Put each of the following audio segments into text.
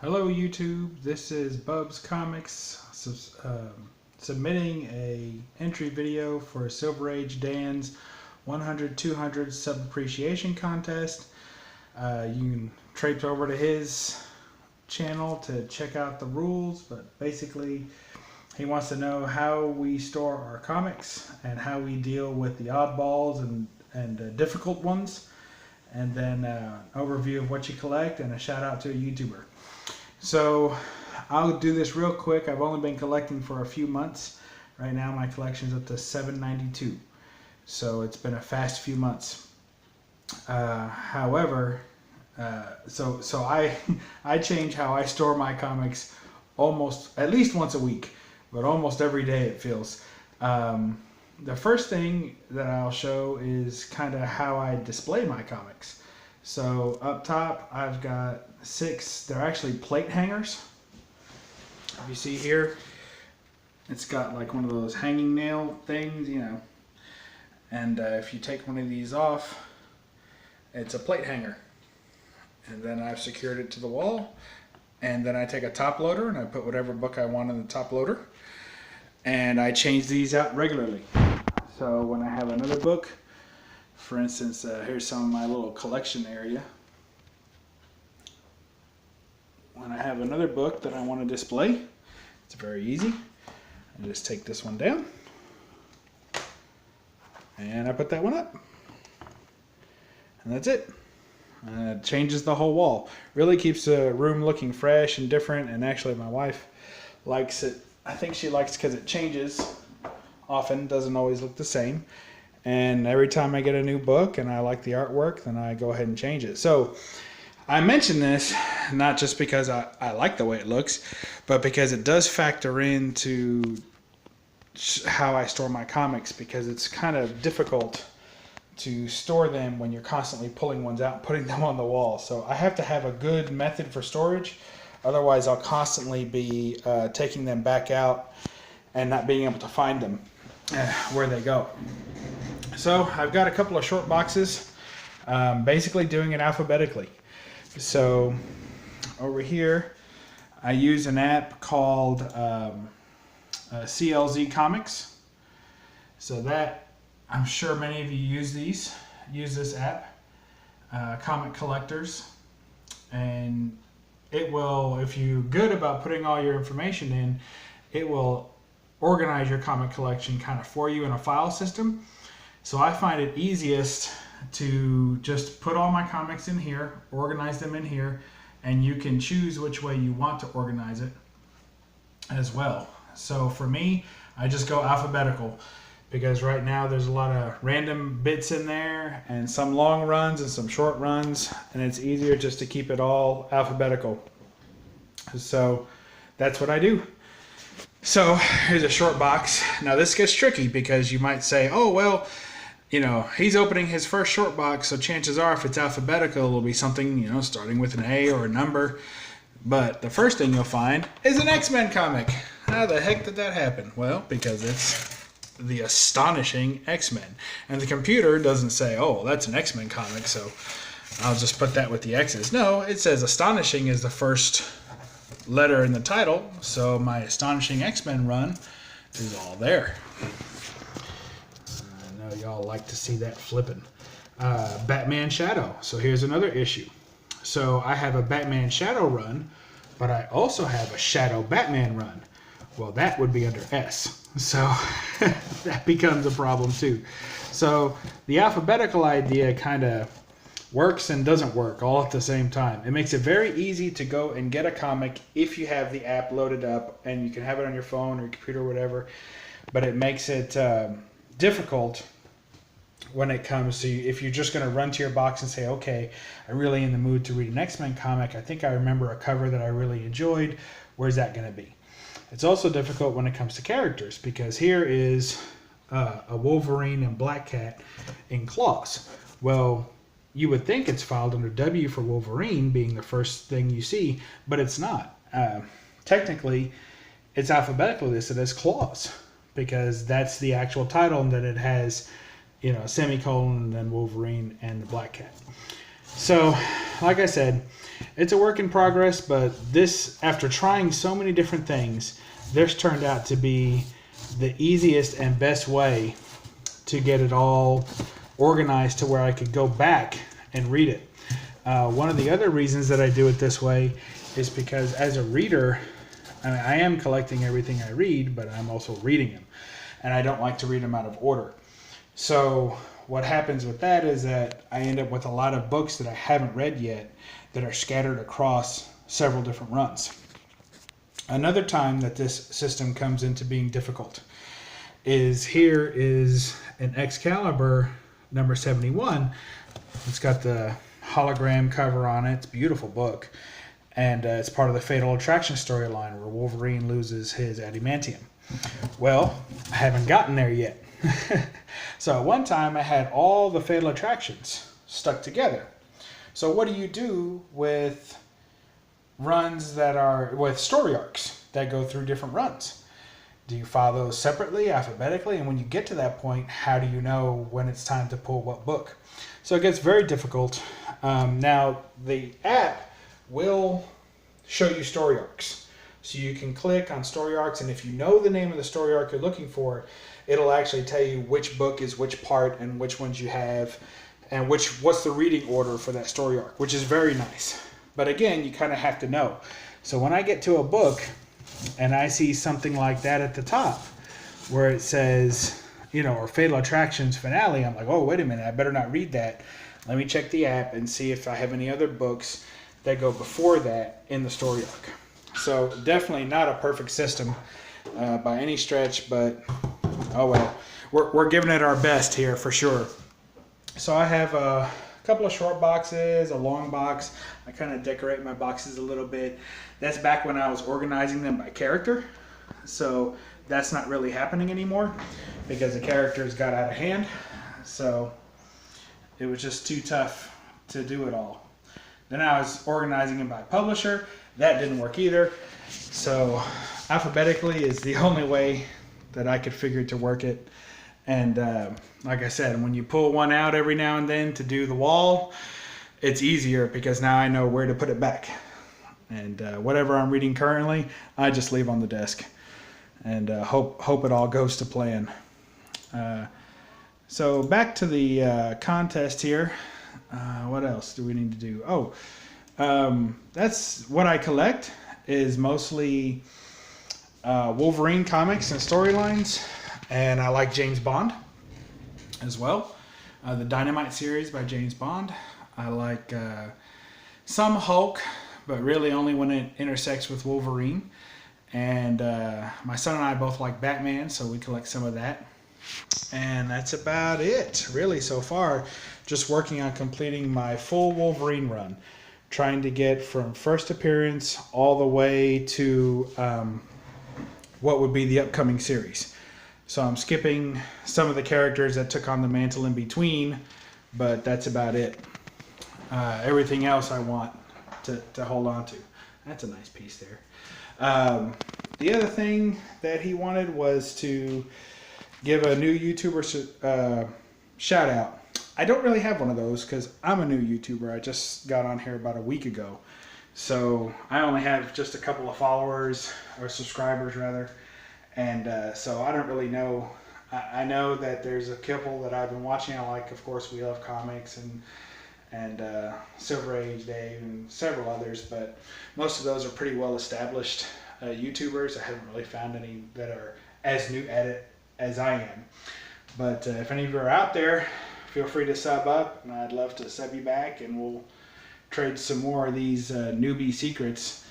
Hello YouTube, this is BUB'S Comics submitting a entry video for Silver Age Dan's 100-200 sub appreciation contest. You can traipse over to his channel to check out the rules, but basically he wants to know how we store our comics and how we deal with the oddballs and difficult ones, and then an overview of what you collect and a shout out to a YouTuber. So I'll do this real quick. I've only been collecting for a few months. Right now my collection's up to 792. So it's been a fast few months. However, I change how I store my comics almost at least once a week, but almost every day it feels. The first thing that I'll show is kind of how I display my comics. So up top I've got 6, they're actually plate hangers. If you see here, it's got like one of those hanging nail things, you know, and if you take one of these off, it's a plate hanger. And then I've secured it to the wall, and then I take a top loader and I put whatever book I want in the top loader, and I change these out regularly. So when I have another book, for instance, here's some of my little collection area. When I have another book that I want to display, it's very easy. I just take this one down and I put that one up, and that's it. It changes the whole wall. Really keeps the room looking fresh and different, and actually my wife likes it. I think she likes it because it changes often, doesn't always look the same. And every time I get a new book and I like the artwork, then I go ahead and change it. So I mention this not just because I like the way it looks, but because it does factor into how I store my comics, because it's kind of difficult to store them when you're constantly pulling ones out and putting them on the wall. So I have to have a good method for storage. Otherwise I'll constantly be taking them back out and not being able to find them where they go. So I've got a couple of short boxes, basically doing it alphabetically. So over here I use an app called CLZ Comics. So that, I'm sure many of you use this app, comic collectors, and it will, if you're good about putting all your information in, it will organize your comic collection kind of for you in a file system. So I find it easiest to just put all my comics in here, organize them in here, and you can choose which way you want to organize it as well. So for me, I just go alphabetical, because right now there's a lot of random bits in there and some long runs and some short runs, and it's easier just to keep it all alphabetical. So that's what I do. So here's a short box. Now this gets tricky, because you might say, oh well, you know, he's opening his first short box, so chances are if it's alphabetical it'll be something, you know, starting with an A or a number. But the first thing you'll find is an X-Men comic. How the heck did that happen? Well, because it's the Astonishing X-Men, and the computer doesn't say, oh, that's an X-Men comic, so I'll just put that with the X's. No, it says Astonishing is the first letter in the title, so my Astonishing X-Men run is all there. I know y'all like to see that flipping. Batman Shadow. So here's another issue. So I have a Batman Shadow run, but I also have a Shadow Batman run. Well, that would be under S. So that becomes a problem too. So the alphabetical idea kind of works and doesn't work all at the same time. It makes it very easy to go and get a comic if you have the app loaded up and you can have it on your phone or your computer or whatever, but it makes it difficult when it comes to, if you're just going to run to your box and say, okay, I'm really in the mood to read an X-Men comic, I think I remember a cover that I really enjoyed, where's that going to be? It's also difficult when it comes to characters, because here is a Wolverine and Black Cat in claws. Well, you would think it's filed under W for Wolverine being the first thing you see, but it's not. Technically, it's alphabetically listed as claws, because that's the actual title, and that it has, you know, a semicolon and then Wolverine and the Black Cat. So, like I said, it's a work in progress, but this, after trying so many different things, this turned out to be the easiest and best way to get it all organized to where I could go back and read it. One of the other reasons that I do it this way is because as a reader, I am collecting everything I read, but I'm also reading them. And I don't like to read them out of order. So what happens with that is that I end up with a lot of books that I haven't read yet that are scattered across several different runs. Another time that this system comes into being difficult is here is an Excalibur number 71. It's got the hologram cover on it. It's a beautiful book. And it's part of the Fatal Attraction storyline where Wolverine loses his adamantium. Well, I haven't gotten there yet. So at one time I had all the Fatal Attractions stuck together. So what do you do with runs that are, with story arcs that go through different runs? Do you file those separately, alphabetically? And when you get to that point, how do you know when it's time to pull what book? So it gets very difficult. Now the app will show you story arcs. So you can click on story arcs, and if you know the name of the story arc you're looking for, it'll actually tell you which book is which part and which ones you have and what's the reading order for that story arc, which is very nice. But again, you kind of have to know. So when I get to a book and I see something like that at the top where it says, or Fatal Attractions finale, I'm like, oh, wait a minute, I better not read that. Let me check the app and see if I have any other books that go before that in the story arc. So definitely not a perfect system by any stretch, but oh well, we're giving it our best here for sure. So I have a couple of short boxes, a long box. I kind of decorate my boxes a little bit. That's back when I was organizing them by character. So that's not really happening anymore because the characters got out of hand. So it was just too tough to do it all. Then I was organizing them by publisher. That didn't work either. So alphabetically is the only way that I could figure to work it. And like I said, when you pull one out every now and then to do the wall, it's easier because now I know where to put it back. And whatever I'm reading currently, I just leave on the desk and hope it all goes to plan. So back to the contest here. What else do we need to do? Oh, that's what I collect is mostly Wolverine comics and storylines, and I like James Bond as well. The Dynamite series by James Bond. I like some Hulk, but really only when it intersects with Wolverine. And my son and I both like Batman, so we collect some of that. And that's about it, really, so far. Just working on completing my full Wolverine run. Trying to get from first appearance all the way to what would be the upcoming series. So I'm skipping some of the characters that took on the mantle in between, but that's about it. Everything else I want to hold on to. That's a nice piece there. The other thing that he wanted was to give a new YouTuber shout out. I don't really have one of those because I'm a new YouTuber. I just got on here about a week ago. So I only have just a couple of followers, or subscribers rather. And so I don't really know. I know that there's a couple that I've been watching. I like, of course, We Love Comics and Silver Age Dave and several others. But most of those are pretty well established YouTubers. I haven't really found any that are as new at it as I am. But if any of you are out there, feel free to sub up, and I'd love to sub you back, and we'll trade some more of these newbie secrets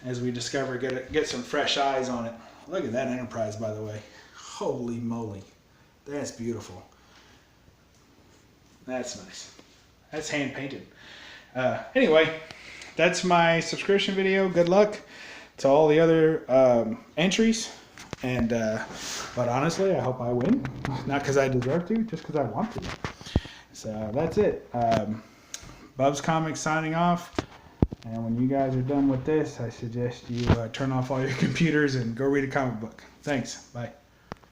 as we discover, get some fresh eyes on it. Look at that Enterprise, by the way. Holy moly. That's beautiful. That's nice. That's hand painted. Anyway, that's my subscription video. Good luck to all the other entries. And but honestly, I hope I win. Not because I deserve to, just because I want to. So that's it. BUB'S Comics signing off. And when you guys are done with this, I suggest you turn off all your computers and go read a comic book. Thanks. Bye.